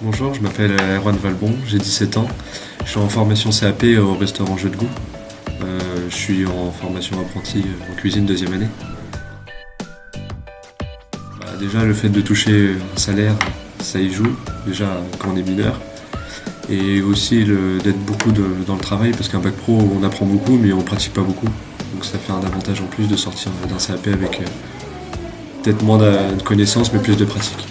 Bonjour, je m'appelle Erwan Valbon, j'ai 17 ans. Je suis en formation CAP au restaurant Jeux de Goût. Je suis en formation apprenti en cuisine deuxième année. Déjà, le fait de toucher un salaire, ça y joue, déjà quand on est mineur. Et aussi d'être beaucoup dans le travail, parce qu'un bac pro, on apprend beaucoup, mais on ne pratique pas beaucoup. Donc ça fait un avantage en plus de sortir d'un CAP avec peut-être moins de connaissances, mais plus de pratique.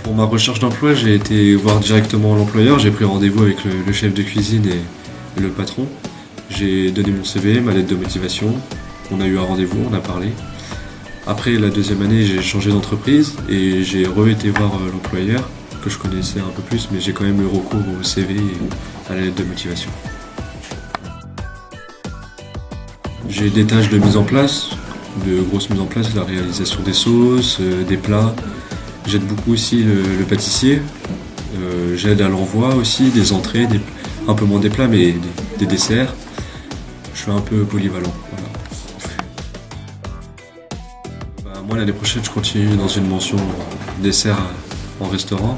Pour ma recherche d'emploi, j'ai été voir directement l'employeur, j'ai pris rendez-vous avec le chef de cuisine et le patron. J'ai donné mon CV, ma lettre de motivation, on a eu un rendez-vous, on a parlé. Après la deuxième année, j'ai changé d'entreprise et j'ai été voir l'employeur, que je connaissais un peu plus, mais j'ai quand même eu recours au CV et à la lettre de motivation. J'ai des tâches de mise en place, de grosses mises en place, la réalisation des sauces, des plats. J'aide beaucoup aussi le pâtissier, j'aide à l'envoi aussi, des entrées, un peu moins des plats mais des desserts. Je suis un peu polyvalent. Voilà. Moi l'année prochaine je continue dans une mention dessert en restaurant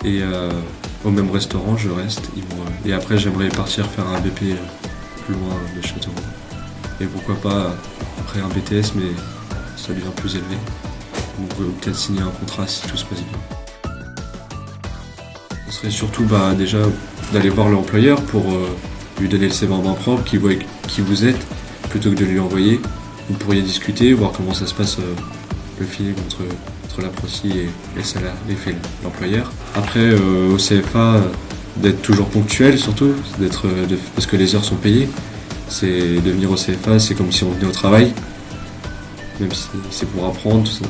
et au même restaurant je reste. Et après j'aimerais partir faire un BP plus loin de Châteauroux. Et pourquoi pas après un BTS mais ça devient plus élevé. On peut peut-être signer un contrat si tout se passe bien. Ce serait surtout déjà d'aller voir l'employeur pour lui donner le CV en main propre, qu'il voit qui vous êtes, plutôt que de lui envoyer. Vous pourriez discuter, voir comment ça se passe le feeling entre l'apprenti et l'employeur. Après au CFA, d'être toujours ponctuel surtout, parce que les heures sont payées. C'est de venir au CFA, c'est comme si on venait au travail, même si c'est pour apprendre tout ça.